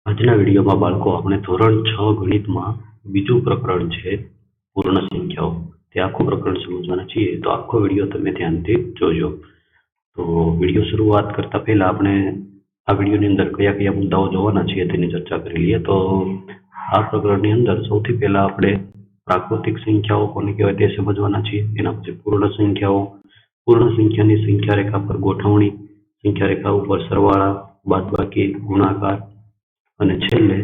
આજના વિડીયોમાં બાળકો આપણે ધોરણ 6 ગણિતમાં બીજું પ્રકરણ છે પૂર્ણ સંખ્યાઓ. તે આખું પ્રકરણ સમજવાના છીએ તો આખો વિડીયો તમે ધ્યાનથી જોજો. તો વિડીયો શરૂઆત કરતા પહેલા આપણે આ વિડીયોની અંદર કયા કયા મુદ્દાઓ જોવાના છીએ તેની ચર્ચા કરી લઈએ. તો આ પ્રકરણની અંદર સૌથી પહેલા આપણે પ્રાકૃતિક સંખ્યાઓ કોને કહેવાય તે સમજવાના છીએ. એના પછી પૂર્ણ સંખ્યાઓ, પૂર્ણ સંખ્યાની સંખ્યા રેખા પર ગોઠવણી, સંખ્યા રેખા ઉપર સરવાળા, બાદબાકી, ગુણાકાર અને છેલ્લે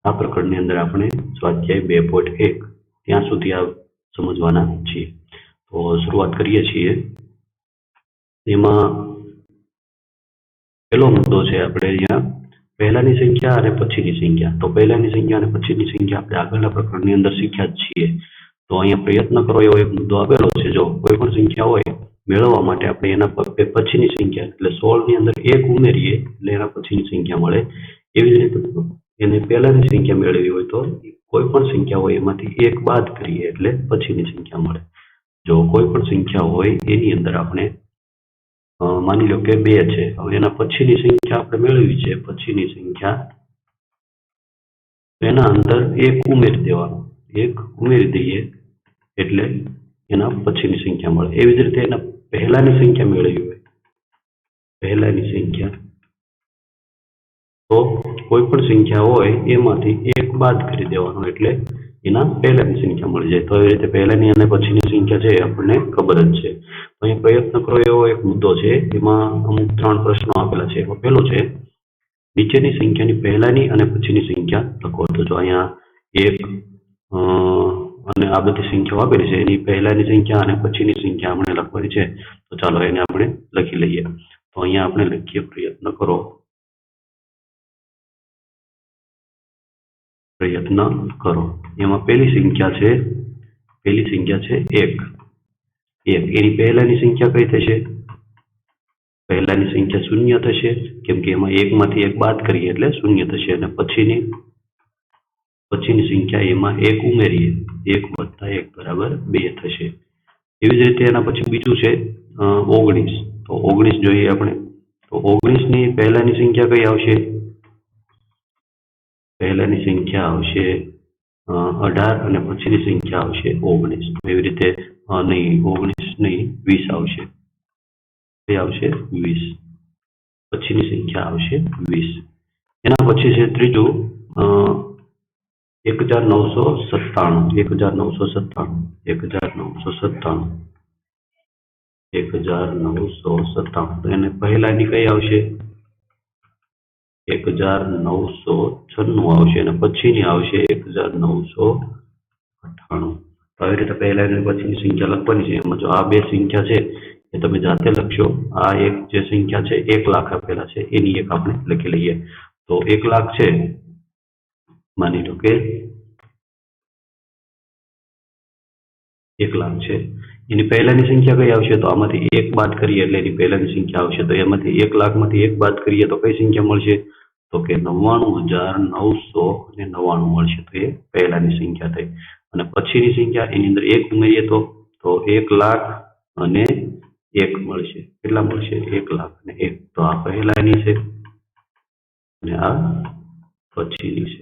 આ પ્રકરણની અંદર આપણે સ્વાધ્યાય 2.1 ત્યાં સુધી આ સમજવાના છીએ. તો શરૂઆત કરીએ છીએ. એમાં પહેલો મુદ્દો છે આપણે અહીંયા પહેલાની સંખ્યા અને પછીની સંખ્યા. તો પહેલાની સંખ્યા અને પછીની સંખ્યા આપણે આગળના પ્રકરણની અંદર શીખ્યા જ છીએ. તો અહીંયા પ્રયત્ન કરો એવો એક મુદ્દો આપેલો છે. જો કોઈ પણ સંખ્યા હોય મેળવવા માટે આપણે એના પછીની સંખ્યા એટલે 16 ની અંદર 1 ઉમેરીએ એટલે એના પછીની સંખ્યા મળે. એવી જ રીતે એને પહેલાની સંખ્યા મેળવવી હોય તો કોઈ પણ સંખ્યા હોય એમાંથી 1 બાદ કરીએ એટલે પછીની સંખ્યા મળે. જો કોઈ પણ સંખ્યા હોય એની અંદર આપણે માની લો કે 2 છે, હવે એના પછીની સંખ્યા આપણે મેળવવી છે. પછીની સંખ્યા એના અંદર 1 ઉમેરી દેવાનો, 1 ઉમેરી દઈએ એટલે એના પછીની સંખ્યા મળે. એવી જ રીતે એના પહેલાની સંખ્યા મેળવવી હોય, પહેલાની સંખ્યા તો કોઈ પણ સંખ્યા હોય એમાંથી 1 બાદ કરી દેવાનો એટલે એના પહેલાની સંખ્યા મળી જાય. તો એ રીતે પહેલાની અને પછીની સંખ્યા છે આપણને ખબર જ છે. તો અહીં પ્રયત્ન કરો એવો એક મુદ્દો છે. એમાં અમુક 3 પ્રશ્નો આપેલા છે. એમાં પહેલો છે નીચેની સંખ્યાની પહેલાની અને પછીની સંખ્યા લખો. તો જો અહીંયા 1 અને આ બધી સંખ્યાઓ આપેલી છે એની પહેલાની સંખ્યા અને પછીની સંખ્યા આપણે લખવાની છે. તો ચાલો એને આપણે લખી લઈએ. તો અહીંયા આપણે લખીએ, પ્રયત્ન કરો. પ્રયત્ન કરો. એમાં પહેલી સંખ્યા છે 1. એની પહેલાની સંખ્યા કઈ થશે? પહેલાની સંખ્યા 0 થશે, કેમ કે એમાં 1 માંથી 1 બાદ કરીએ એટલે 0 થશે. અને પછીની સંખ્યા એમાં 1 ઉમેરીએ, 1 + 1 = 2 થશે. એવી જ રીતે એના પછી બીજું છે 19. તો 19 જોઈએ આપણે. તો 19 ની પહેલાની સંખ્યા કઈ આવશે? પહેલાની સંખ્યા આવશે 18 અને પછીની સંખ્યા આવશે 19. એવી રીતે નહીં, 19 નહીં, 20 આવશે. એ આવશે 20. પછીની સંખ્યા આવશે 20. એના પછી છે ત્રીજું 1997. તો એને પહેલાની કઈ આવશે? 1996 આવશે અને પછીની આવશે 1998. તો આવી રીતે પહેલા અને પછીની સંખ્યા લખવાની છે. એમાં જો આ બે સંખ્યા છે એ તમે જાતે લખશો. આ એક જે સંખ્યા છે 1 લાખ આપેલા છે એની એક આપણે લખી લઈએ. તો 1 લાખ છે, માની લો કે 1 લાખ છે, એની પહેલાની સંખ્યા કઈ આવશે? તો આમાંથી 1 બાદ કરીએ એટલે એની પહેલાની સંખ્યા આવશે. તો એમાંથી 1 લાખમાંથી 1 બાદ કરીએ તો કઈ સંખ્યા મળશે? તો કે 99,999 મળશે. તો એ પહેલાની સંખ્યા થઈ. અને પછીની સંખ્યા એની અંદર 1 ઉમેરીએ તો 1 લાખ અને 1 મળશે. કેટલા મળશે? 1 લાખ અને 1. તો આ પહેલાની છે અને આ પછીની છે.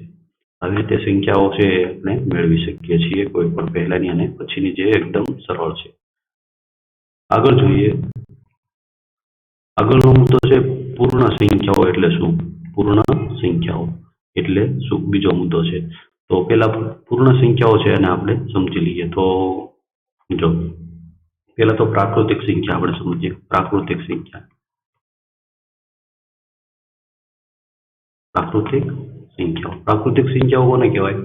આવી રીતે સંખ્યાઓ છે આપણે મેળવી શકીએ છીએ, કોઈ પણ પહેલાની અને પછીની, જે એકદમ સરળ છે. આગળ જોઈએ. આગળનો મુદ્દો છે પૂર્ણ સંખ્યાઓ એટલે શું? પૂર્ણ સંખ્યાઓ એટલે શું? બીજો મુદ્દો છે. તો પેલા પૂર્ણ સંખ્યાઓ છે અને આપણે સમજી લઈએ. તો જો પેલા તો પ્રાકૃતિક સંખ્યા આપણે સમજીએ. પ્રાકૃતિક સંખ્યાઓ કોને કહેવાય?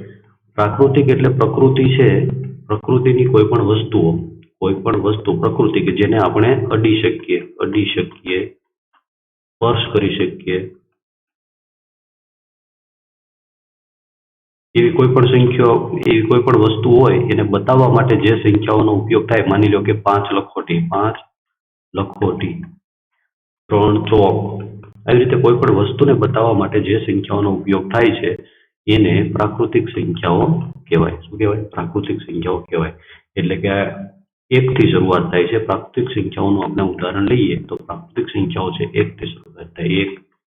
પ્રાકૃતિક એટલે પ્રકૃતિ છે, પ્રકૃતિની કોઈ પણ વસ્તુ પ્રકૃતિ કે જેને આપણે અડી શકીએ, સ્પર્શ કરી શકીએ, એવી કોઈ પણ સંખ્યાઓ, એવી કોઈ પણ વસ્તુ હોય એને બતાવવા માટે જે સંખ્યાઓનો ઉપયોગ થાય. માની લો કે 5 લખોટી, 3 ચોક. આવી રીતે કોઈ પણ વસ્તુને બતાવવા માટે જે સંખ્યાઓનો ઉપયોગ થાય છે એને પ્રાકૃતિક સંખ્યાઓ કહેવાય. શું કહેવાય? પ્રાકૃતિક સંખ્યાઓ કહેવાય. એટલે કે 1 થી શરૂઆત થાય છે. પ્રાકૃતિક સંખ્યાઓનું આપણે ઉદાહરણ લઈએ તો પ્રાકૃતિક સંખ્યાઓ છે 1 થી શરૂઆત થાય. 1,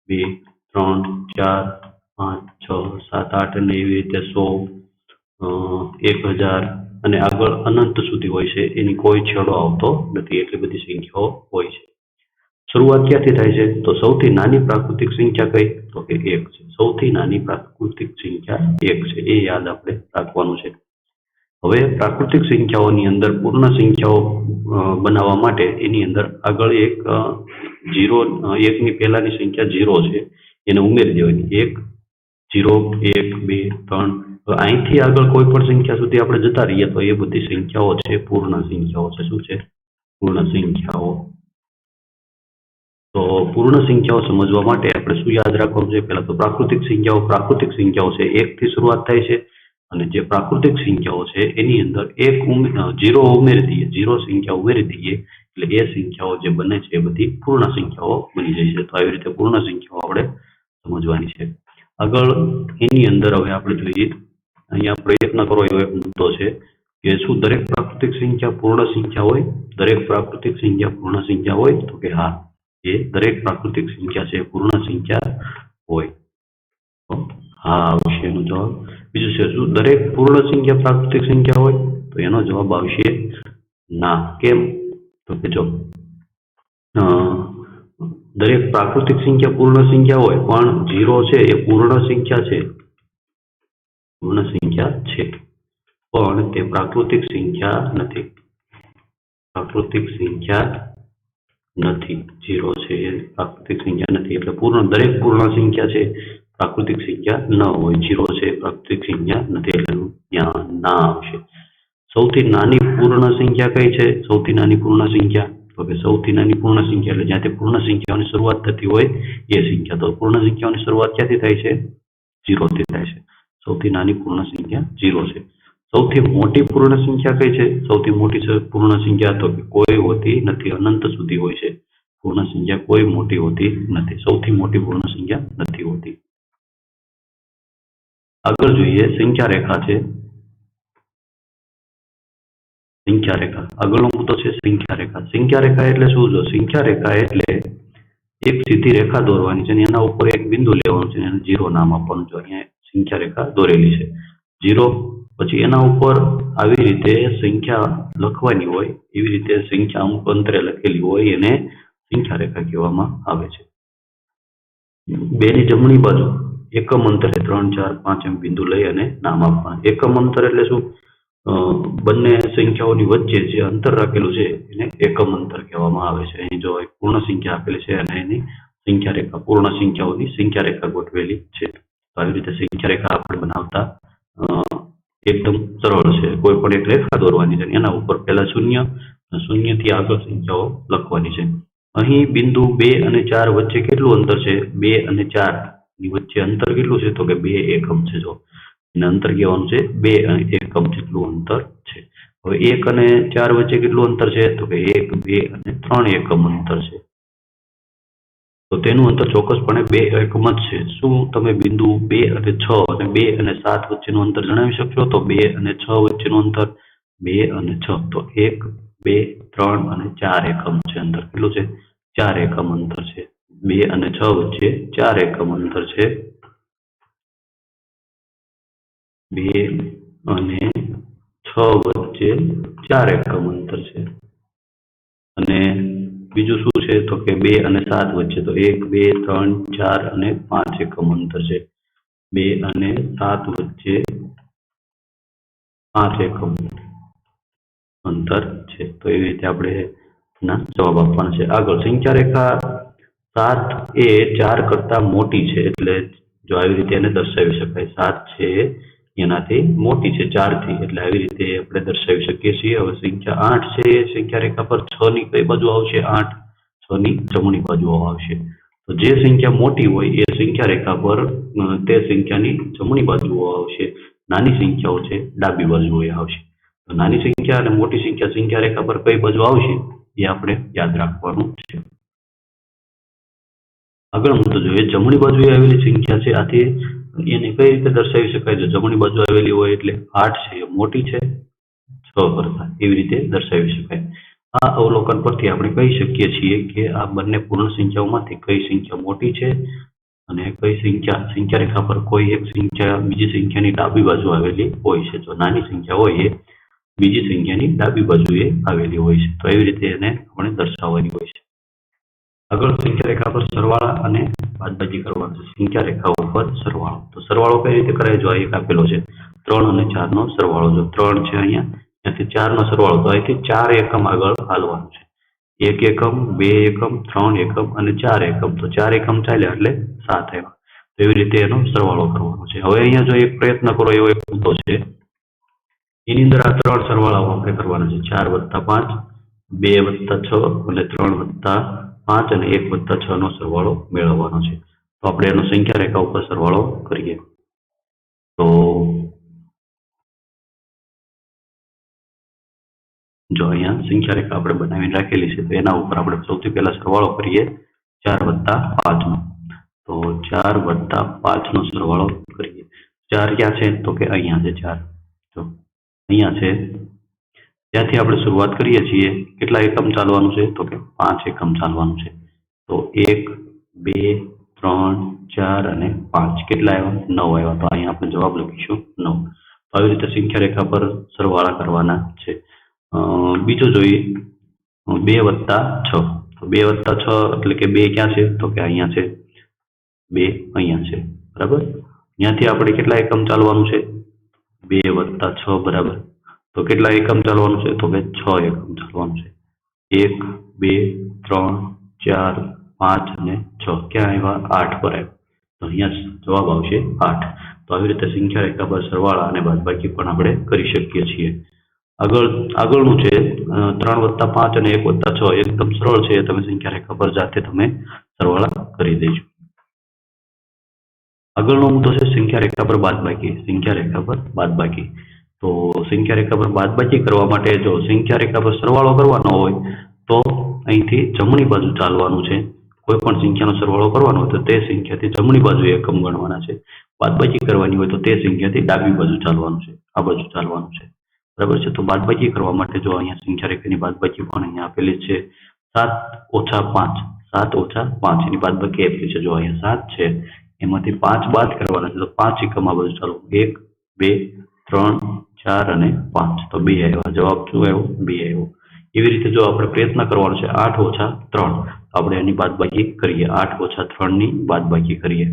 2, 3, 4, 5, 6, 7, 8 અને એવી રીતે 100, 1000 અને આગળ અનંત સુધી હોય છે. એની કોઈ છેડો આવતો નથી. એટલી બધી સંખ્યાઓ હોય છે. શરૂઆત ક્યાંથી થાય છે? તો સૌથી નાની પ્રાકૃતિક સંખ્યા કઈ? તો કે 1 છે. સૌથી નાની પ્રાકૃતિક સંખ્યા 1 છે. એ યાદ આપણે રાખવાનું છે. હવે પ્રાકૃતિક સંખ્યાઓની અંદર પૂર્ણ સંખ્યાઓ બનાવવા માટે એની અંદર આગળ એક ઝીરો, એકની પહેલાની સંખ્યા 0 છે એને ઉમેરી દેવાની. 1, 0, 1, 2, 3. અહીંથી આગળ કોઈ પણ સંખ્યા સુધી આપણે જતા રહીએ તો એ બધી સંખ્યાઓ છે પૂર્ણ સંખ્યાઓ છે. શું છે? પૂર્ણ સંખ્યાઓ. તો પૂર્ણ સંખ્યાઓ સમજવા માટે આપણે શું યાદ રાખવાનું છે? પહેલા તો પ્રાકૃતિક સંખ્યાઓ છે 1 થી શરૂઆત થાય છે. અને જે પ્રાકૃતિક સંખ્યાઓ છે એની અંદર એક 0 ઉમેરી દઈએ, 0 સંખ્યા ઉમેરી દઈએ એટલે એ સંખ્યાઓ જે બને છે એ બધી પૂર્ણ સંખ્યાઓ બની જાય છે. તો આવી રીતે પૂર્ણ સંખ્યાઓ આપણે સમજવાની છે. આગળ એની અંદર હવે આપણે જોઈએ, અહીંયા પ્રયત્ન કરો એવો એક મુદ્દો છે કે શું દરેક પ્રાકૃતિક સંખ્યા પૂર્ણ સંખ્યા હોય? દરેક પ્રાકૃતિક સંખ્યા પૂર્ણ સંખ્યા હોય? તો કે હા, એ દરેક પ્રાકૃતિક સંખ્યા છે પૂર્ણ સંખ્યા હોય. તો હા આવશે એનો જવાબ. બીજું છે શું દરેક પૂર્ણ સંખ્યા પ્રાકૃતિક સંખ્યા હોય? તો એનો જવાબ આવશે ના. કેમ? તો કે જો દરેક પ્રાકૃતિક સંખ્યા પૂર્ણ સંખ્યા હોય પણ 0 છે એ પૂર્ણ સંખ્યા છે. પૂર્ણ સંખ્યા છે પણ તે પ્રાકૃતિક સંખ્યા નથી. પ્રાકૃતિક સંખ્યા નથી. 0 છે એ પ્રાકૃતિક સંખ્યા નથી. એટલે દરેક પૂર્ણ સંખ્યા છે પ્રાકૃતિક સંખ્યા ન હોય. 0 છે પ્રાકૃતિક સંખ્યા નથી. એટલે ત્યાં ના આવશે. સૌથી નાની પૂર્ણ સંખ્યા કઈ છે? સૌથી નાની પૂર્ણ સંખ્યા તો કે સૌથી નાની પૂર્ણ સંખ્યા એટલે જ્યાંથી પૂર્ણ સંખ્યાઓની શરૂઆત થતી હોય એ સંખ્યા. તો પૂર્ણ સંખ્યાઓની શરૂઆત ક્યાંથી થાય છે? 0 થી થાય છે. સૌથી નાની પૂર્ણ સંખ્યા 0 છે. સૌથી મોટી પૂર્ણ સંખ્યા કઈ છે? સૌથી મોટી પૂર્ણ સંખ્યા તો કે કોઈ હોતી નથી. અનંત સુધી હોય છે. પૂર્ણ સંખ્યા કોઈ મોટી હોતી નથી. સૌથી મોટી પૂર્ણ સંખ્યા નથી હોતી. આગળ જોઈએ સંખ્યા રેખા છે. સંખ્યા રેખા આગળનો મુદ્દો છે સંખ્યા રેખા. સંખ્યા રેખા એટલે શું? જો સંખ્યા રેખા એટલે એક સીધી રેખા દોરવાની છે અને એના ઉપર એક બિંદુ લેવાનું છે અને 0 નામ આપવાનું છે. અહીંયા સંખ્યા રેખા દોરેલી છે. 0 પછી એના ઉપર આવી રીતે સંખ્યા લખવાની હોય. એવી રીતે સંખ્યા અમુક અંતરે લખેલી હોય એને સંખ્યા રેખા કહેવામાં આવે છે. બેની જમણી બાજુ એકમ અંતરે 3, 4, 5 એમ બિંદુ લઈ અને નામ આપવાના. એકમ અંતર એટલે શું? બંને સંખ્યાઓની વચ્ચે જે અંતર રાખેલું છે એને એકમ અંતર કહેવામાં આવે છે. અહીં જો એક પૂર્ણ સંખ્યા આપેલી છે અને એની સંખ્યા રેખા પૂર્ણ સંખ્યાઓની સંખ્યા રેખા ગોઠવેલી છે. તો આવી રીતે સંખ્યા રેખા આપણે બનાવતા એકદમ સરળ છે. કોઈ પણ એક રેખા દોરવાની છે એના ઉપર પહેલા શૂન્ય થી આગળ સંખ્યાઓ લખવાની છે. અહીં બિંદુ 2 અને 4 વચ્ચે કેટલું અંતર છે? 2 અને 4 ની વચ્ચે અંતર કેટલું છે? તો કે 2 એકમ છે. જો એને અંતર કહેવાનું છે 2 એકમ જેટલું અંતર છે. હવે 1 અને 4 વચ્ચે કેટલું અંતર છે? તો કે 1, 2 અને 3 એકમ અંતર છે. તો તેનું અંતર ચોક્કસપણે 2 એકમ જ છે. શું તમે બિંદુ 2 અને 6 અને 2 અને 7 વચ્ચેનું અંતર જણાવી શકશો? તો 2 અને 6 વચ્ચેનું અંતર 2 અને 6 તો 1, 2, 3 અને 4 એકમ છે. અંતર કેટલું છે? 4 એકમ અંતર છે. 2 અને 6 વચ્ચે 4 એકમ અંતર છે. 2 અને 6 વચ્ચે 4 એકમ અંતર છે. અને બીજું શું છે? તો કે 2 અને 7 વચ્ચે તો 1, 2, 3, 4 અને 5 એકમ અંતર છે. 2 અને 7 વચ્ચે 5 એકમ અંતર છે. તો એવી રીતે આપણે ના જવાબ આપવાના છે. આગળ સંખ્યા રેખા 7 એ 4 કરતા મોટી છે. એટલે જો આવી રીતે એને દર્શાવી શકાય. 7 છે એનાથી મોટી છે 4 થી. એટલે આવી રીતે આપણે દર્શાવી શકીએ છીએ. હવે સંખ્યા 8 છે એ સંખ્યા રેખા પર 6 ની કઈ બાજુ આવશે? 8 6 ની જમણી બાજુ આવશે. તો જે સંખ્યા મોટી હોય એ સંખ્યા રેખા પર તે સંખ્યાની જમણી બાજુ આવશે. નાની સંખ્યાઓ છે ડાબી બાજુએ આવશે. તો નાની સંખ્યા અને મોટી સંખ્યા સંખ્યા રેખા પર કઈ બાજુ આવશે એ આપણે યાદ રાખવાનું છે. આગળ મુદ્દો જોઈએ જમણી બાજુએ આવેલી સંખ્યા છે. આથી એને કઈ રીતે દર્શાવી શકાય? જો જમણી બાજુ આવેલી હોય એટલે 8 છે એ મોટી છે 6 કરતા. એવી રીતે દર્શાવી શકાય. આ અવલોકન પરથી આપણે કહી શકીએ છીએ કે આ બંને પૂર્ણ સંખ્યાઓમાંથી કઈ સંખ્યા મોટી છે અને કઈ સંખ્યા રેખા પર કોઈ એક સંખ્યા બીજી સંખ્યાની ડાબી બાજુ આવેલી હોય છે. જો નાની સંખ્યા હોય એ બીજી સંખ્યાની ડાબી બાજુએ આવેલી હોય છે. તો એવી રીતે એને આપણે દર્શાવવાની હોય છે. આગળ સંખ્યા રેખા પર સરવાળા અને બાદબાકી કરવાનો છે. સંખ્યા રેખા ઉપર સરવાળો. તો સરવાળો કઈ રીતે કરાય? જો એક આપેલો છે 3 અને 4 નો સરવાળો. જો 3 છે અહીંયા, ત્યાંથી 4 નો સરવાળો, તો અહીંથી 4 એકમ આગળ હાલવાનું છે. 1 એકમ, 2 એકમ, 3 એકમ અને 4 એકમ. તો 4 એકમ ચાલ્યા એટલે 7 આવ્યા. તો એવી રીતે એનો સરવાળો કરવાનો છે. હવે અહીંયા જો એક પ્રયત્ન કરો એવો એક મુદ્દો છે. એની અંદર આ 3 સરવાળાઓ આપણે કરવાના છે. 4 + 5, 2 + 6 અને 3 + 5 અને 1 + 6 નો સરવાળો મેળવવાનો છે. તો આપણે એનો સંખ્યા રેખા ઉપર સરવાળો કરીએ. તો જો અહીંયા સંખ્યા રેખા આપણે બનાવીને રાખેલી છે, તો એના ઉપર આપણે સૌથી પહેલા સરવાળો કરીએ 4 + 5 નો. તો 4 + 5 નો સરવાળો કરીએ. 4 ક્યાં છે? તો કે અહીંયા છે 4. જો અહીંયા છે, ત્યાંથી આપણે શરૂઆત કરીએ છીએ. કેટલા એકમ ચાલવાનું છે? તો કે 5 એકમ ચાલવાનું છે. તો 1, 2, 3, 4 અને 5 કેટલા આવ્યા? 9 આવ્યા. તો અહીંયા આપણે જવાબ લખીશું 9. તો આવી રીતે સંખ્યા રેખા પર સરવાળા કરવાના છે. બીજો જોઈએ 2 + 6. તો 2 + 6 એટલે કે 2 ક્યાં છે? તો કે અહીંયા છે. 2 અહીંયા છે. બરાબર. ત્યાંથી આપણે કેટલા એકમ ચાલવાનું છે? 2 + 6 બરાબર. તો કેટલા એકમ ચાલવાનું છે? તો કે 6 એકમ ચાલવાનું છે. 1, 2, 3, 4, 5 અને 6 ક્યાં આવ્યા? 8 પર આવ્યા. તો અહીંયા જવાબ આવશે 8. તો આવી રીતે સંખ્યા રેખા પર સરવાળા અને બાદબાકી પણ આપણે કરી શકીએ છીએ. આગળનું છે 3 + 5 અને 1 + 6. એકદમ સરળ છે. તમે સંખ્યા રેખા પર જાતે તમે સરવાળા કરી દેજો. આગળનો મુદ્દો છે સંખ્યા રેખા પર બાદબાકી. સંખ્યા રેખા પર બાદબાકી. તો સંખ્યા રેખા પર બાદબાકી કરવા માટે જો સંખ્યા રેખા પર સરવાળો કરવાનો હોય તો અહીંથી જમણી બાજુ ચાલવાનું છે. કોઈ પણ સંખ્યાનો સરવાળો કરવાનો હોય તો તે સંખ્યાથી જમણી બાજુ એકમ ગણવાના છે. બાદબાકી કરવાની હોય તો તે સંખ્યાથી ડાબી બાજુ ચાલવાનું છે. આ બાજુ ચાલવાનું છે. બરાબર છે. તો બાદબાકી કરવા માટે જો અહીંયા સંખ્યા રેખાની બાદબાકી પણ અહીંયા આપેલી છે. 7 - 5. 7 - 5 એની બાદબાકી આપેલી છે. જો અહીંયા 7 છે, એમાંથી 5 બાદ કરવાના છે. તો 5 એકમ આ બાજુ ચાલો. 1, 2, 3, 4 અને 5. તો 2 આવ્યા. જવાબ શું આવ્યો? 2 આવ્યો. એવી રીતે જો આપણે પ્રયત્ન કરવાનો છે 8 - 3. આપણે એની બાદબાકી કરીએ. 8 - 3 ની બાદબાકી કરીએ.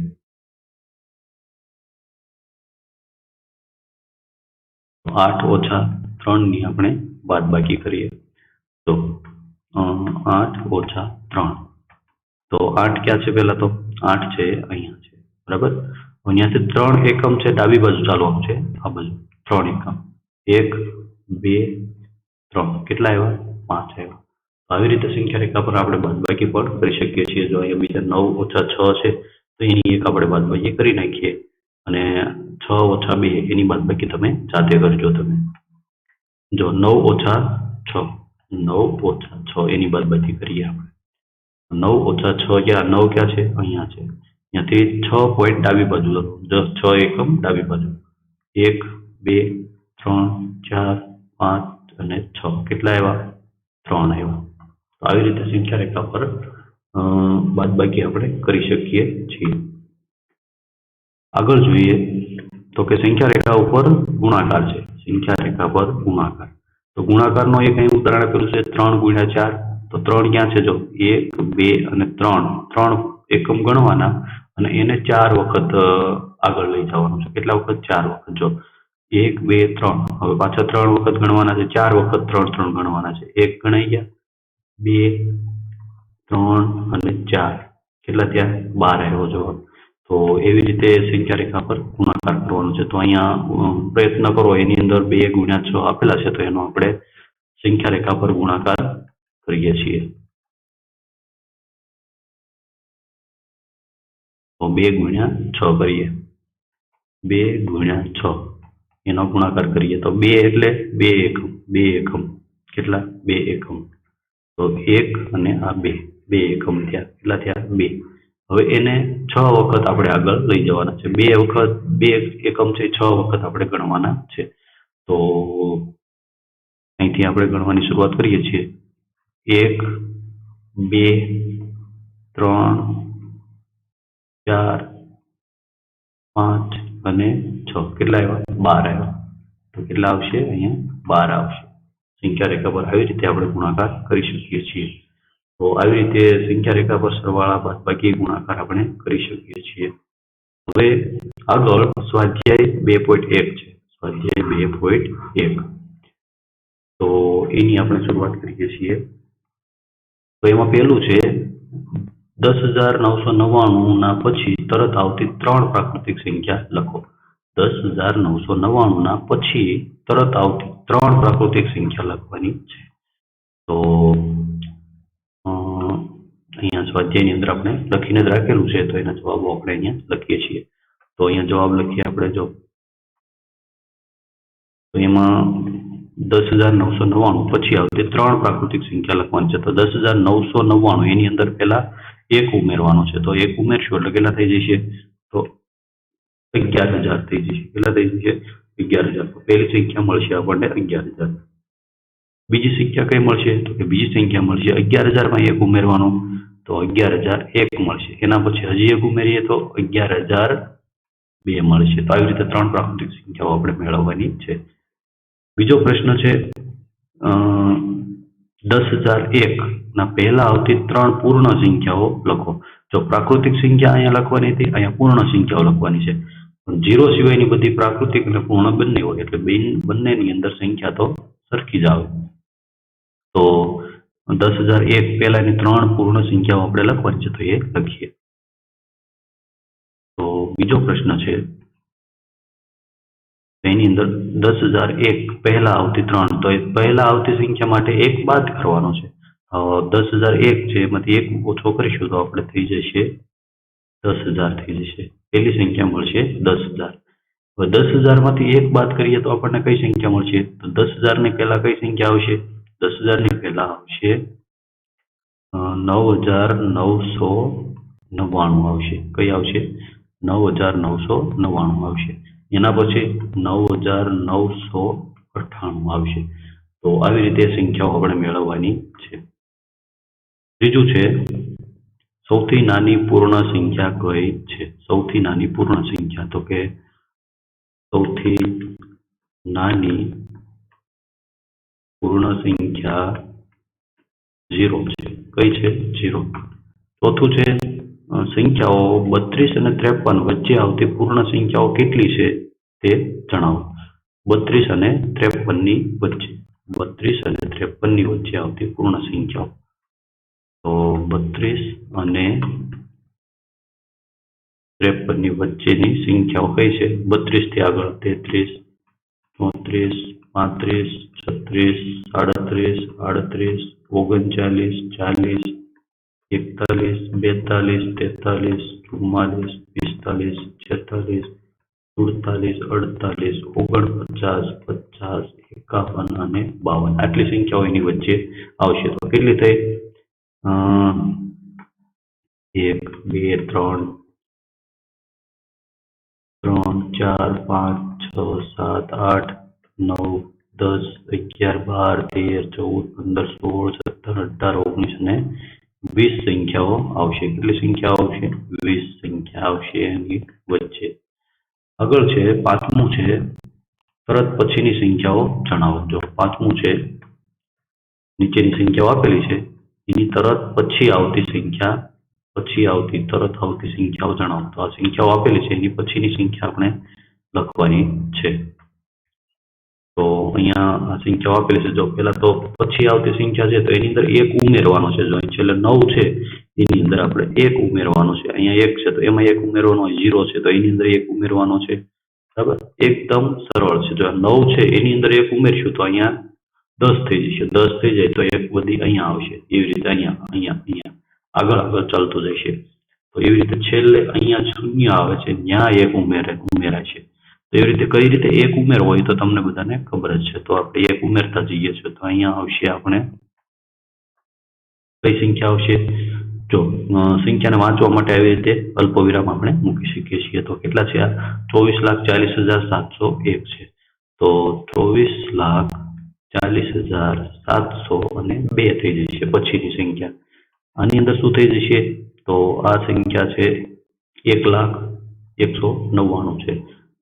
8 - 3 ની આપણે બાદબાકી કરીએ. તો 8 - 3. તો 8 ક્યાં છે? પહેલા તો 8 છે અહીંયા છે. બરાબર. અહીંયાથી 3 એકમ છે ડાબી બાજુ ચાલવાનું છે. આ બાજુ 3 એકમ. 1, 2, 3 કેટલા આવ્યા? 5 આવ્યા. આવી રીતે સંખ્યા રેખા પર આપણે બાદબાકી પણ કરી શકીએ છીએ. જો અહીંયા બીજા 9 - 6 છે, તો એની એક આપણે બાદબાકી કરી નાખીએ અને 6 - 2 એની બાદબાકી તમે જાતે કરજો. તમે જો 9 - 6, 9 - 6 એની બાદબાકી કરીએ આપણે. 9 - 6 ક્યાં? 9 ક્યાં છે? અહીંયા છે. ત્યાંથી 6 પોઈન્ટ ડાબી બાજુ લો. 6 એકમ ડાબી બાજુ. 1, 2, 3, 4, 5 અને 6 કેટલા આવ્યા? 3 આવ્યા. તો આવી રીતે સંખ્યા રેખા પર બાદબાકી આપણે કરી શકીએ છીએ. આગળ જોઈએ તો કે સંખ્યા રેખા ઉપર ગુણાકાર છે. સંખ્યા રેખા પર ગુણાકાર. તો ગુણાકારનો એક અહીં ઉદાહરણ આપેલું છે 3 × 4. તો 3 ક્યાં છે? જો 1, 2 અને 3 એકમ ગણવાના અને એને 4 વખત આગળ લઈ જવાનું છે. કેટલા વખત? 4 વખત. જો 1, 2, 3. હવે પાછા 3 વખત ગણવાના છે. 4 વખત 3 ગણવાના છે. 1 ગણાઈ ગયા, 2, 3 અને 4 કેટલા થયા? 12 આવ્યો જવાબ. તો એવી રીતે સંખ્યા રેખા પર ગુણાકાર કરવાનો છે. તો અહીંયા પ્રયત્ન કરો. એની અંદર 2 × 6 આપેલા છે, તો એનો આપણે સંખ્યા રેખા પર ગુણાકાર કરીએ છીએ. તો 2 × 6 કરીએ. 2 × 6 એનો ગુણાકાર કરીએ તો 2 એટલે 2 એકમ. 2 એકમ કેટલા? 2 એકમ. તો 1 અને આ 2 એકમ થયા. કેટલા થયા? 2. હવે એને 6 વખત આપણે આગળ લઈ જવાના છે. 2 વખત 2 એકમ છે, 6 વખત આપણે ગણવાના છે. તો અહીંથી આપણે ગણવાની શરૂઆત કરીએ છીએ. 1, 2, 3, 4, 5 અને 6 કેટલા આવ્યા? 12 આવ્યા. તો કેટલા આવશે? અહીંયા 12 આવશે. સંખ્યા રેખા પર આવી રીતે આપણે ગુણાકાર કરી શકીએ છીએ. તો આવી રીતે સંખ્યા રેખા પર સરવાળા બાદબાકી ગુણાકાર આપણે કરી શકીએ છીએ. હવે આગળ સ્વાધ્યાય 2.1 છે. સ્વાધ્યાય 2.1 તો એની આપણે શરૂઆત કરીએ છીએ. તો એમાં પહેલું છે 10,999 ના પછી તરત આવતી 3 પ્રાકૃતિક સંખ્યા લખો. 10,999 ના પછી તરત આવતી 3 પ્રાકૃતિક સંખ્યા લખવાની છે. તો અહીંયા સ્વાધ્યાયની અંદર આપણે લખીને જ રાખેલું છે. તો એના જવાબો આપણે અહીંયા લખીએ છીએ. તો અહીંયા જવાબ લખીએ આપણે. જો તો એમાં 10,999 પછી આવતી 3 પ્રાકૃતિક સંખ્યા લખવાની છે. તો 10,999 એની અંદર પહેલા 1 ઉમેરવાનો છે. તો 1 ઉમેરશું એટલે કેટલા થઈ જશે? તો 11,000 થઈ જશે. કેટલા થઈ જશે? 11,000. તો પહેલી સંખ્યા મળશે આપણને 11,000. બીજી સંખ્યા કઈ મળશે? તો કે બીજી સંખ્યા મળશે 11,000 માં 1 ઉમેરવાનો. તો 11,001 મળશે. એના પછી હજી 1 ઉમેરીએ તો 11,002 મળશે. તો આવી રીતે 3 પ્રાકૃતિક સંખ્યાઓ આપણે મેળવવાની છે. બીજો પ્રશ્ન છે 10,001 ના પહેલા આવતી 3 પૂર્ણ સંખ્યાઓ લખો. જો પ્રાકૃતિક સંખ્યા અહીંયા લખવાની હતી, અહીંયા પૂર્ણ સંખ્યાઓ લખવાની છે. 0 સિવાયની બધી પ્રાકૃતિક અને પૂર્ણ બંને હોય એટલે બંનેની અંદર સંખ્યા તો સરખી જ આવે. તો 10,001 પહેલાની 3 પૂર્ણ સંખ્યાઓ આપણે લખવાની છે. તો એ લખીએ. તો બીજો પ્રશ્ન છે એની અંદર 10,001 પહેલા આવતી 3. તો એ પહેલા આવતી સંખ્યા માટે 1 બાદ કરવાનો છે. 10,001 છે એમાંથી 1 ઓછો કરીશું તો આપણે થઈ જશે 10,000 થઈ જશે. પહેલી સંખ્યા મળશે 10,000. હવે 10,000 માંથી 1 બાદ કરીએ તો આપણને કઈ સંખ્યા મળશે? તો 10,000 ની પહેલા કઈ સંખ્યા આવશે? 10,000 ની પહેલા આવશે 9,999 આવશે. કઈ આવશે? 9,999 આવશે. એના પછી 9,998 આવશે. તો આવી રીતે સંખ્યાઓ આપણે મેળવવાની છે. ત્રીજું છે સૌથી નાની પૂર્ણ સંખ્યા કઈ છે? સૌથી નાની પૂર્ણ સંખ્યા તો કે સૌથી નાની પૂર્ણ સંખ્યા 0 છે. કઈ છે? 0. ચોથું છે સંખ્યાઓ 32 અને 53 વચ્ચે આવતી પૂર્ણ સંખ્યાઓ કેટલી છે તે જણાવો. 32 અને 53 ની વચ્ચે 32 અને 53 ની વચ્ચે આવતી પૂર્ણ સંખ્યાઓ. તો 32 અને 53 ની વચ્ચેની સંખ્યાઓ કઈ છે? 32 થી આગળ 33, 34, 35, 36, 37, 38, 39, 40, 41, 42, 43, 44, 45, 46, 47, 48, 49, 50, 51 અને 52 આટલી સંખ્યાઓ એની વચ્ચે આવશે. તો કેટલી થઈ? 1, 2, 3, 4, 5, 6, 7, 8, 9, 10, 11, 12, 13, 14, 15, 16, 17, 18, 19 અને 20 સંખ્યાઓ આવશે. કેટલી સંખ્યાઓ આવશે? 20 સંખ્યા આવશે એની વચ્ચે. આગળ છે પાંચમું છે તરત પછીની સંખ્યાઓ જણાવો. જો પાંચમું છે નીચેની સંખ્યાઓ આપેલી છે એની તરત પછી આવતી સંખ્યા તરત આવતી સંખ્યાઓ જણાવો. તો આ સંખ્યાઓ આપેલી છે એની પછીની સંખ્યા આપણે લખવાની છે. તો અહીંયા આ સંખ્યાઓ આપેલી છે. જો પેલા તો પછી આવતી સંખ્યા છે તો એની અંદર 1 ઉમેરવાનો છે. જો છેલ્લે 9 છે એની અંદર આપણે 1 ઉમેરવાનો છે. અહીંયા 1 છે તો એમાં 1 ઉમેરવાનો હોય. 0 છે તો એની અંદર 1 ઉમેરવાનો છે. બરાબર? એકદમ સરળ છે. જો 9 છે એની અંદર 1 ઉમેરશું તો અહીંયા 10 થઈ જશે. 10 થઈ જાય તો 1 બધી અહીંયા આવશે. એવી રીતે અહીંયા આગળ ચાલતું જશે. તો એવી રીતે છેલ્લે અહીંયા 0 આવે છે ત્યાં 1 ઉમેરાય છે. તો એવી રીતે કઈ રીતે 1 ઉમેરવો હોય તો તમને બધાને ખબર જ છે. તો આપણે 1 ઉમેરતા જઈએ છીએ. તો અહીંયા આવશે આપણે કઈ સંખ્યા આવશે? જો સંખ્યાને વાંચવા માટે આવી રીતે અલ્પવિરામ આપણે મૂકી શકીએ છીએ. તો કેટલા છે? 24,40,701 છે. તો 24,40,702 થઈ જશે પછીની સંખ્યા. આની અંદર શું થઈ જશે? તો આ સંખ્યા છે 1,00,000 199 છે.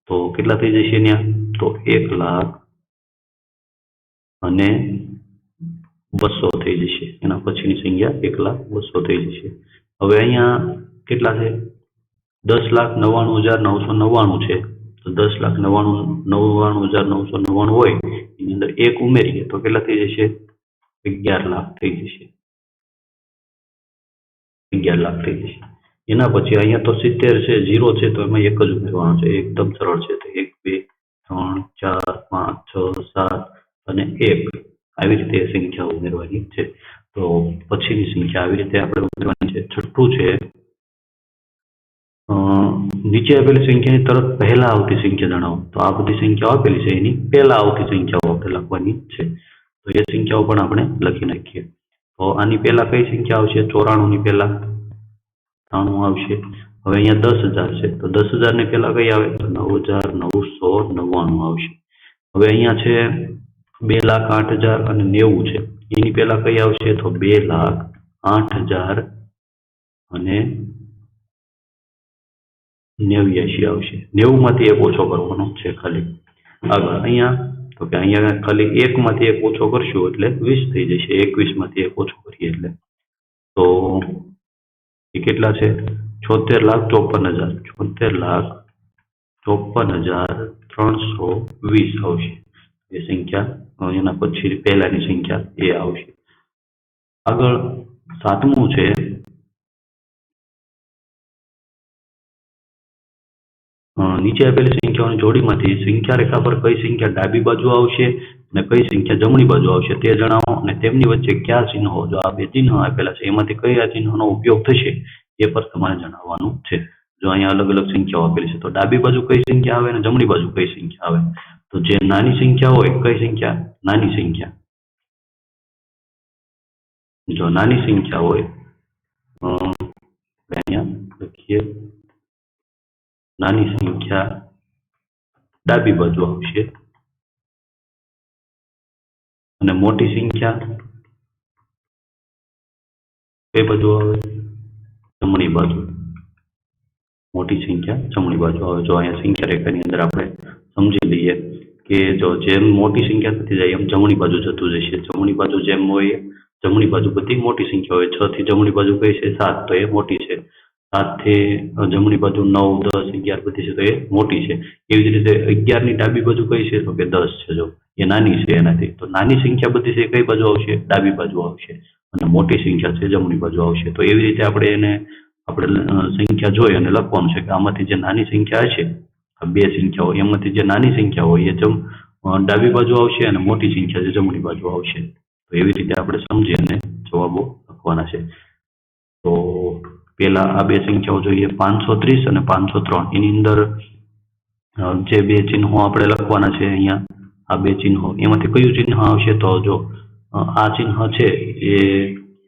તો કેટલા થઈ જશે ત્યાં? તો 1,02,00 થઈ જશે. એના પછીની સંખ્યા 1,02,00 થઈ જશે. હવે અહીંયા કેટલા છે? 10,99,999 છે. તો 10,99,999 હોય એની અંદર એક ઉમેરીએ તો કેટલા થઈ જશે? 11,00,000 થઈ જશે. 11,00,000 થઈ જશે. એના પછી અહીંયા તો 70 છે, 0 છે, તો એમાં એક જ ઉમેરવાનો છે. એકદમ સરળ છે. તો 1, 2, 3, 4, 5, 6, 7 અને 1 આવી રીતે સંખ્યા ઉમેરવાની છે. તો પછીની સંખ્યા આવી રીતે આપણે ઉમેરવાની છે. છઠ્ઠું છે નીચે આપેલી સંખ્યાની તરત પહેલા આવતી સંખ્યા જણાવો. તો આ બધી સંખ્યાઓ આપેલી છે એની પહેલા આવતી સંખ્યાઓ આપણે લખવાની છે. તો એ સંખ્યાઓ પણ આપણે લખી નાખીએ. તો આની પહેલા કઈ સંખ્યા આવશે? 94 ની પહેલા 93 આવશે. હવે અહીંયા 10,000 છે. તો 10,000 ની પહેલા કઈ આવે? તો 9,999 આવશે. હવે અહીંયા છે 2,08,000 અને 90 છે. એની પહેલા કઈ આવશે? તો 2,08,000 અને 89 આવશે. 90 માંથી એક ઓછો કરવાનો છે ખાલી. આગળ અહીંયા તો કે અહીંયા ખાલી 1 માંથી એક ઓછો કરશું એટલે 20 થઈ જશે. 21 માંથી એક ઓછો કરીએ એટલે તો એ કેટલા છે? 76,54,000. 76,54,320 આવશે. એ સંખ્યા એના પછી પહેલાની સંખ્યા એ આવશે. આગળ સાતમું છે નીચે આપેલી સંખ્યાઓની જોડીમાંથી સંખ્યા રેખા પર કઈ સંખ્યા ડાબી બાજુ આવશે અને કઈ સંખ્યા જમણી બાજુ આવશે તે જણાવો અને તેમની વચ્ચે કયા ચિહ્નો? જો આ બે ચિહ્નો આપેલા છે એમાંથી કયા ચિહ્નોનો ઉપયોગ થશે એ પર તમારે જણાવવાનું છે. જો અહીંયા અલગ અલગ સંખ્યાઓ આપેલી છે તો ડાબી બાજુ કઈ સંખ્યા આવે અને જમણી બાજુ કઈ સંખ્યા આવે? તો જે નાની સંખ્યા હોય કઈ સંખ્યા? નાની સંખ્યા. જો નાની સંખ્યા હોય અહીંયા લખીએ નાની સંખ્યા ડાબી બાજુ આવશે અને મોટી સંખ્યા કઈ બાજુ આવે? જમણી બાજુ. મોટી સંખ્યા જમણી બાજુ આવે. જો અહીંયા સંખ્યા રેખાની અંદર આપણે સમજી લઈએ કે જો જેમ મોટી સંખ્યા થતી જાય એમ જમણી બાજુ જતું જશે. જમણી બાજુ જેમ હોય જમણી બાજુ બધી મોટી સંખ્યા હોય. 6 થી જમણી બાજુ કઈ છે? 7, તો એ મોટી છે. 7 થી જમણી બાજુ 9, 10, 11 બધી છે તો એ મોટી છે. એવી જ રીતે 11 ની ડાબી બાજુ કઈ છે? તો કે 10 છે. જો એ નાની છે એનાથી. તો નાની સંખ્યા બધી છે કઈ બાજુ આવશે? ડાબી બાજુ આવશે અને મોટી સંખ્યા છે જમણી બાજુ આવશે. તો એવી રીતે આપણે સંખ્યા જોઈ અને લખવાનું છે કે આમાંથી જે નાની સંખ્યા છે આ બે સંખ્યાઓ એમાંથી જે નાની સંખ્યા હોય એ ડાબી બાજુ આવશે અને મોટી સંખ્યા છે જમણી બાજુ આવશે. તો એવી રીતે આપણે સમજી અને જવાબો લખવાના છે. તો પેલા આ બે સંખ્યાઓ જોઈએ 530 અને 503. એની અંદર જે બે ચિહ્નો આપણે લખવાના છે અહીંયા આ બે ચિહ્નો એમાંથી કયું ચિહ્ન આવશે? તો જો આ ચિહ્ન છે એ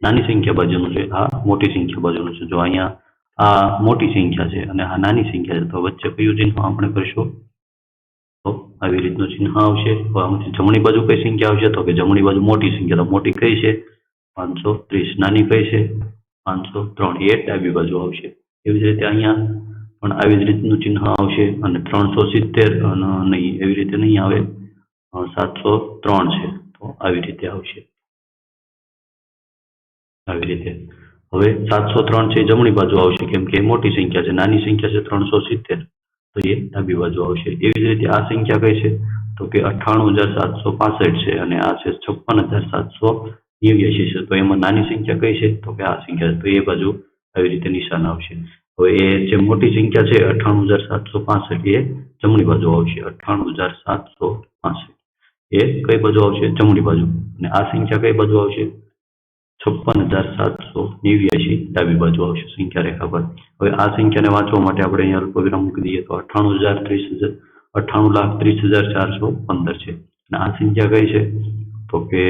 નાની સંખ્યા બાજુનું છે, આ મોટી સંખ્યા બાજુનું છે. જો અહીંયા આ મોટી સંખ્યા છે અને આ નાની સંખ્યા છે તો વચ્ચે કયું ચિહ્ન આપણે કરશું? તો આવી રીતનું ચિહ્ન આવશે. આમાંથી જમણી બાજુ કઈ સંખ્યા આવશે? તો કે જમણી બાજુ મોટી સંખ્યા. તો મોટી કઈ છે? 530. નાની કઈ છે? 503. એ ડાબી બાજુ આવશે. એવી જ રીતે અહીંયા પણ આવી જ રીતનું ચિહ્ન આવશે અને 370 નહીં એવી રીતે નહીં આવે. 703 છે તો આવી રીતે આવશે. આવી રીતે હવે 703 છે જમણી બાજુ આવશે કેમ કે મોટી સંખ્યા છે. નાની સંખ્યા છે 370 તો એ ડાબી બાજુ આવશે. એવી જ રીતે આ સંખ્યા કઈ છે? તો કે 98,765 છે અને આ છે 56,789 છે. તો એમાં નાની સંખ્યા કઈ છે? તો કે આ સંખ્યા છે. તો એ બાજુ આવી રીતે નિશાન આવશે. હવે એ જે મોટી સંખ્યા છે 98,765 એ જમણી બાજુ આવશે. 98,765 એ કઈ બાજુ આવશે? જમણી બાજુ. અને આ સંખ્યા કઈ બાજુ આવશે? 56,789 ડાબી બાજુ આવશે સંખ્યા રેખા પર. હવે આ સંખ્યાને વાંચવા માટે આપણે અહીંયા અલ્પવિરામ મૂકી દઈએ તો 98,30,415 છે. અને આ સંખ્યા કઈ છે? તો કે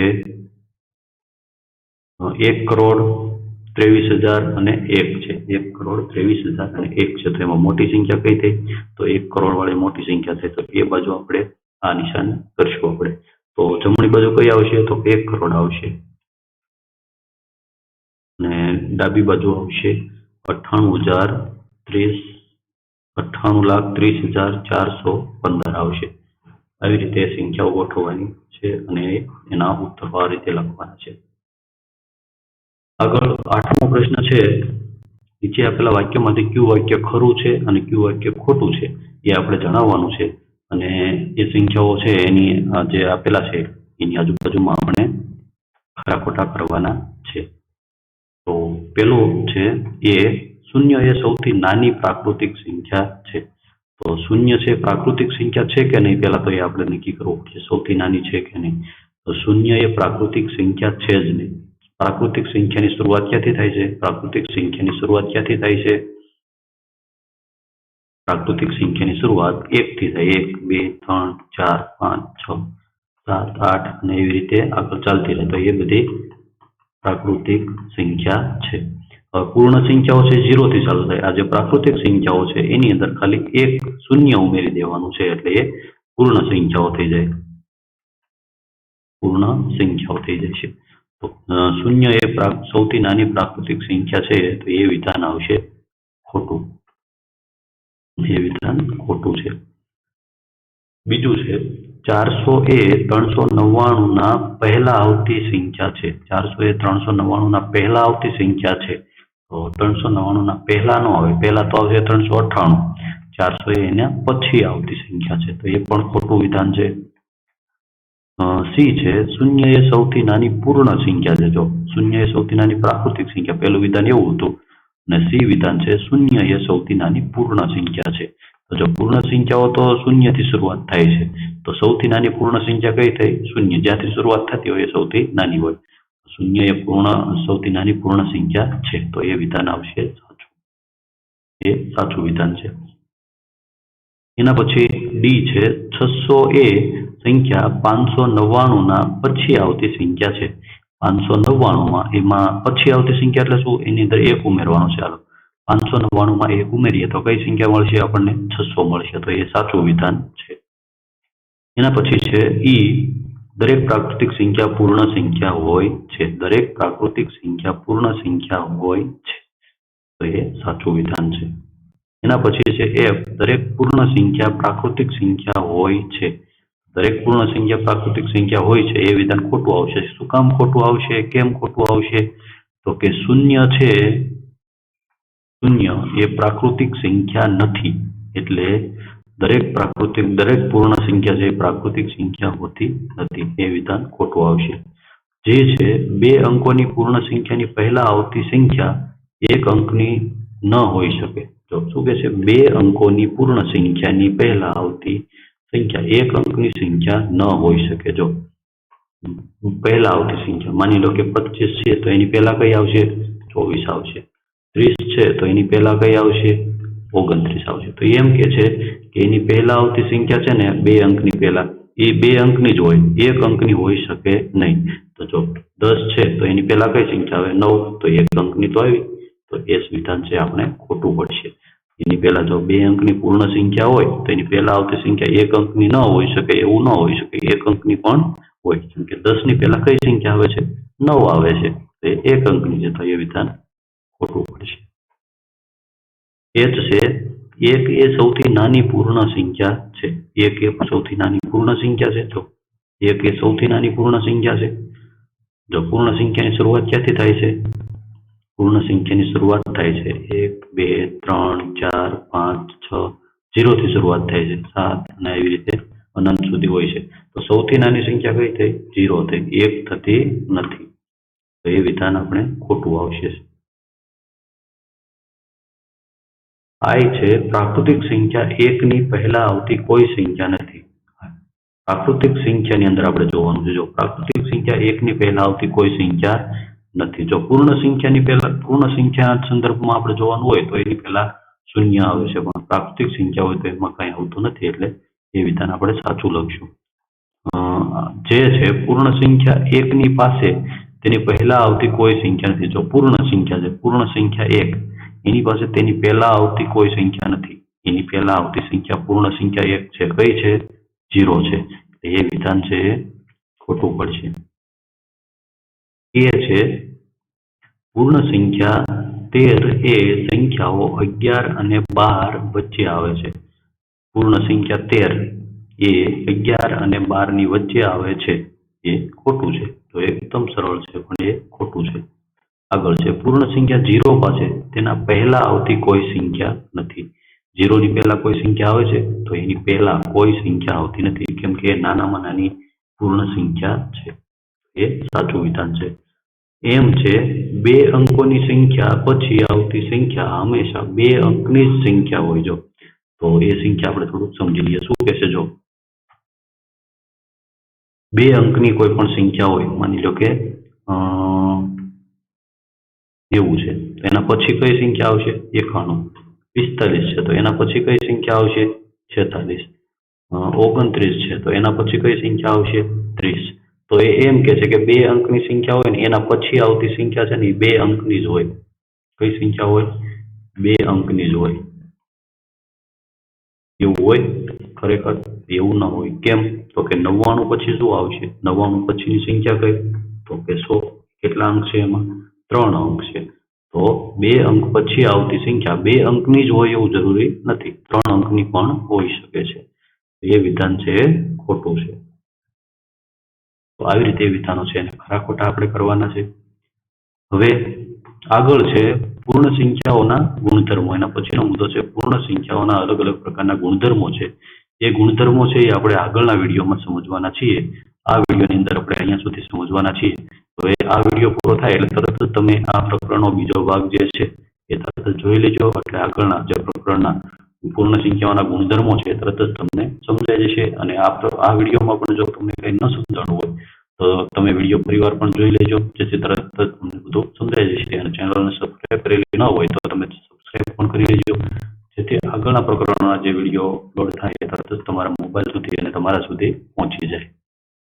1,23,001 છે. 1,23,001 છે. તો એમાં મોટી સંખ્યા કઈ થઈ? તો 1 કરોડ વાળી મોટી સંખ્યા થઈ. તો એ બાજુ આપણે આ નિશાન કરશું આપણે. તો જમણી બાજુ કઈ આવશે? તો 1 કરોડ આવશે અને ડાબી બાજુ આવશે 98,030 98,30,415 આવશે। આવી રીતે સંખ્યાઓ ગોઠવવાની છે અને એના ઉત્તરો આ રીતે લખવાના છે। આગળ 8મો પ્રશ્ન છે, નીચે આપેલા વાક્યમાંથી કયું વાક્ય ખરું છે અને કયું વાક્ય ખોટું છે એ આપણે જણાવવાનું છે અને એ સંખ્યાઓ છે એની જે આપેલા છે એની આજુબાજુમાં આપણે ખરા ખોટા કરવાના છે। તો પેલું છે એ શૂન્ય એ સૌથી નાની પ્રાકૃતિક સંખ્યા છે। તો શૂન્ય છે પ્રાકૃતિક સંખ્યા છે કે નહીં પહેલા તો એ આપણે નક્કી કરવું પડશે, સૌથી નાની છે કે નહીં। તો શૂન્ય એ પ્રાકૃતિક સંખ્યા છે જ નહીં। પ્રાકૃતિક સંખ્યાની શરૂઆત ક્યાંથી થાય છે? પ્રાકૃતિક સંખ્યાની શરૂઆત ક્યાંથી થાય છે? પ્રાકૃતિક સંખ્યાની શરૂઆત 1 થી થાય। 1, 2, 3, 4, 5, 6, 7, 8 અને એવી રીતે આગળ ચાલતી રહે તો એ બધી પ્રાકૃતિક સંખ્યા છે। પૂર્ણ સંખ્યાઓ છે 0 થી ચાલુ થાય। આ જે પ્રાકૃતિક સંખ્યાઓ છે એની અંદર ખાલી એક શૂન્ય ઉમેરી દેવાનું છે એટલે એ પૂર્ણ સંખ્યાઓ થઈ જાય। પૂર્ણ સંખ્યાઓ થઈ જશે। તો શૂન્ય એ સૌથી નાની પ્રાકૃતિક સંખ્યા છે તો એ વિધાન આવશે ખોટું। એ વિધાન ખોટું છે। બીજું છે 400 એ 399 ના પહેલા આવતી સંખ્યા છે। 400 એ 399 ના પહેલા આવતી સંખ્યા છે। તો 399 ના પહેલા નો આવે, પહેલા તો આવશે 398। 400 એ એના પછી આવતી સંખ્યા છે તો એ પણ ખોટું વિધાન છે। સી છે શૂન્ય એ સૌથી નાની પૂર્ણ સંખ્યા છે। જો શૂન્ય એ સૌથી નાની પ્રાકૃતિક સંખ્યા, પહેલું વિધાન એવું હતું અને સી વિધાન છે શૂન્ય એ સૌથી નાની પૂર્ણ સંખ્યા છે। તો જો પૂર્ણ સંખ્યાઓ તો શૂન્ય થી શરૂઆત થાય છે તો સૌથી નાની પૂર્ણ સંખ્યા કઈ થઈ? શૂન્ય, જ્યાંથી શરૂઆત થતી હોય એ સૌથી નાની હોય। શૂન્ય એ સૌથી નાની પૂર્ણ સંખ્યા છે તો એ વિધાન આવશે સાચું। એ સાચું વિધાન છે। એના પછી ડી છે 600 એ સંખ્યા 599 ના પછી આવતી સંખ્યા છે। 599 માં એમાં પછી આવતી સંખ્યા એટલે શું? એની અંદર 1 ઉમેરવાનો છે। ચાલો 599 માં 1 ઉમેરીએ તો કઈ સંખ્યા મળશે આપણને? 600 મળશે તો એ સાચું વિધાન છે। એના પછી છે ઈ દરેક પ્રાકૃતિક સંખ્યા પૂર્ણ સંખ્યા હોય છે। દરેક પ્રાકૃતિક સંખ્યા પૂર્ણ સંખ્યા હોય છે તો એ સાચું વિધાન છે। એના પછી છે એફ દરેક પૂર્ણ સંખ્યા પ્રાકૃતિક સંખ્યા હોય છે। દરેક પૂર્ણ સંખ્યા પ્રાકૃતિક સંખ્યા હોય છે એ વિધાન ખોટું આવશે। શું કામ ખોટું આવશે? કેમ ખોટું આવશે? તો કે શૂન્ય છે, શૂન્ય એ પ્રાકૃતિક સંખ્યા નથી એટલે દરેક પૂર્ણ સંખ્યા છે પ્રાકૃતિક સંખ્યા હોતી નથી। એ વિધાન ખોટું આવશે। જે છે 2 અંકોની પૂર્ણ સંખ્યાની પહેલા આવતી સંખ્યા 1 અંકની ન હોઈ શકે। જો શું કે છે? 2 અંકોની પૂર્ણ સંખ્યાની પહેલા આવતી સંખ્યા 1 અંકની સંખ્યા ન હોઈ શકે। જો પહેલા આવતી સંખ્યા માની લો કે 25 છે તો એની પહેલા કઈ આવશે? 24 આવશે। 30 છે તો એની પહેલા કઈ આવશે? 29 આવશે। તો એમ કે છે કે એની પહેલા આવતી સંખ્યા છે ને 2 અંકની પહેલા એ 2 અંકની જ હોય, 1 અંકની હોઈ શકે નહીં। તો જો 10 છે તો એની પહેલા કઈ સંખ્યા આવે? 9 તો 1 અંકની તો આવી, તો એ વિધાન છે આપણે ખોટું પડશે। એની પહેલા જો 2 અંકની પૂર્ણ સંખ્યા હોય તો એની પહેલા આવતી સંખ્યા 1 અંકની ન હોઈ શકે, એવું ન હોઈ શકે, 1 અંકની પણ હોય। કેમ કે 10 ની પહેલા કઈ સંખ્યા આવે છે? 9 આવે છે તો 1 અંકની છે તો એ વિધાન ખોટું પડશે। એચ છે 1 એ સૌથી નાની પૂર્ણ સંખ્યા છે। 1 એ સૌથી નાની પૂર્ણ સંખ્યા છે। તો 1 એ સૌથી નાની પૂર્ણ સંખ્યા છે। જો પૂર્ણ સંખ્યાની શરૂઆત ક્યાંથી થાય છે? પૂર્ણ સંખ્યાની શરૂઆત થાય છે 1, 2, 3, 4, 5, 6, 0 થી શરૂઆત થાય છે 7 અને એવી રીતે અનંત સુધી હોય છે। તો સૌથી નાની સંખ્યા કઈ થઈ? 0 થઈ, 1 થતી નથી તો એ વિધાન આપણે ખોટું આવશે। આઈ છે પ્રાકૃતિક સંખ્યા 1 ની પહેલા આવતી કોઈ સંખ્યા નથી। પ્રાકૃતિક સંખ્યાની અંદર આપણે જોવાનું છે, જો પ્રાકૃતિક સંખ્યા 1 ની પહેલા આવતી કોઈ સંખ્યા નથી। જો પૂર્ણ સંખ્યાની પહેલા, પૂર્ણ સંખ્યાના સંદર્ભમાં આપણે જોવાનું હોય તો એની પહેલા શૂન્ય આવે છે પણ પ્રાકૃતિક સંખ્યા હોય તો એમાં કઈ આવતું નથી એટલે એ વિધાન આપણે સાચું લખશું। જે છે પૂર્ણ સંખ્યા 1 ની પાસે તેની પહેલા આવતી કોઈ સંખ્યા નથી। જો પૂર્ણ સંખ્યા છે, પૂર્ણ સંખ્યા 1 એની પાસે તેની પહેલા આવતી કોઈ સંખ્યા નથી, એની પહેલા આવતી સંખ્યા પૂર્ણ સંખ્યા 1 છે, કઈ છે? 0 છે। એ વિધાન છે એ ખોટું પડશે। એ છે પૂર્ણ સંખ્યા 13 એ સંખ્યાઓ 11 અને 12 વચ્ચે આવે છે. પૂર્ણ સંખ્યા 13 એ 11 અને 12 ની વચ્ચે આવે છે એ ખોટું છે. તો એકદમ સરળ છે પણ એ ખોટું છે. આગળ છે પૂર્ણ સંખ્યા 0 પાસે તેના પહેલા આવતી કોઈ સંખ્યા નથી. 0 ની પહેલા કોઈ સંખ્યા આવે છે તો એની પહેલા કોઈ સંખ્યા આવતી નથી, કેમ કે એ નાનામાં નાની પૂર્ણ સંખ્યા છે. એ સાચું વિધાન છે. એમ છે 2 અંકોની સંખ્યા પછી આવતી સંખ્યા હંમેશા 2 અંકની જ સંખ્યા હોય. જો તો એ સંખ્યા આપણે થોડુંક સમજી લઈએ. શું કહેશે? જો 2 અંકની કોઈ પણ સંખ્યા હોય, માની લો કે એવું છે તો એના પછી કઈ સંખ્યા આવશે? 91. 45 છે તો એના પછી કઈ સંખ્યા આવશે? 46. 29 છે તો એના પછી કઈ સંખ્યા આવશે? 30. તો એ એમ કે છે કે 2 અંકની સંખ્યા હોય ને એના પછી આવતી સંખ્યા છે ને એ 2 અંકની જ હોય. કઈ સંખ્યા હોય? 2 અંકની જ હોય. એવું હોય? ખરેખર એવું ના હોય. કેમ? તો કે 99 પછી શું આવશે? 99 પછીની સંખ્યા કઈ? તો કે 100. કેટલા અંક છે એમાં? 3 અંક છે. તો 2 અંક પછી આવતી સંખ્યા 2 અંકની જ હોય એવું જરૂરી નથી, 3 અંકની પણ હોઈ શકે છે. એ વિધાન છે એ ખોટું છે. તો આવી રીતે વિધાનો છે એને ખરા ખોટા આપણે કરવાના છે. હવે આગળ છે પૂર્ણ સંખ્યાઓના ગુણધર્મો. એના પછીનો મુદ્દો છે પૂર્ણ સંખ્યાઓના અલગ અલગ પ્રકારના ગુણધર્મો છે. એ ગુણધર્મો છે એ આપણે આગળના વિડીયોમાં સમજવાના છીએ. આ વિડીયોની અંદર આપણે અહીંયા સુધી સમજવાના છીએ. હવે આ વિડીયો પૂરો થાય એટલે તરત જ તમે આ પ્રકરણનો બીજો ભાગ જે છે એ તરત જ જોઈ લેજો. એટલે આગળના જે પ્રકરણના પૂર્ણ સંખ્યાઓના ગુણધર્મો છે એ તરત જ તમને સમજાઈ જશે. અને આ વિડીયોમાં પણ જો તમને કંઈ ન સમજાણું હોય તો તમે વિડીયો ફરીવાર પણ જોઈ લેજો, જેથી તરત જ તમને બધું સમજાઈ જશે. અને ચેનલને સબસ્ક્રાઇબ કરેલી ન હોય તો તમે સબસ્ક્રાઇબ પણ કરી લેજો, જેથી આગળના પ્રકરણોના જે વિડીયો અપલોડ થાય એ તરત જ તમારા મોબાઈલ સુધી અને તમારા સુધી પહોંચી જાય.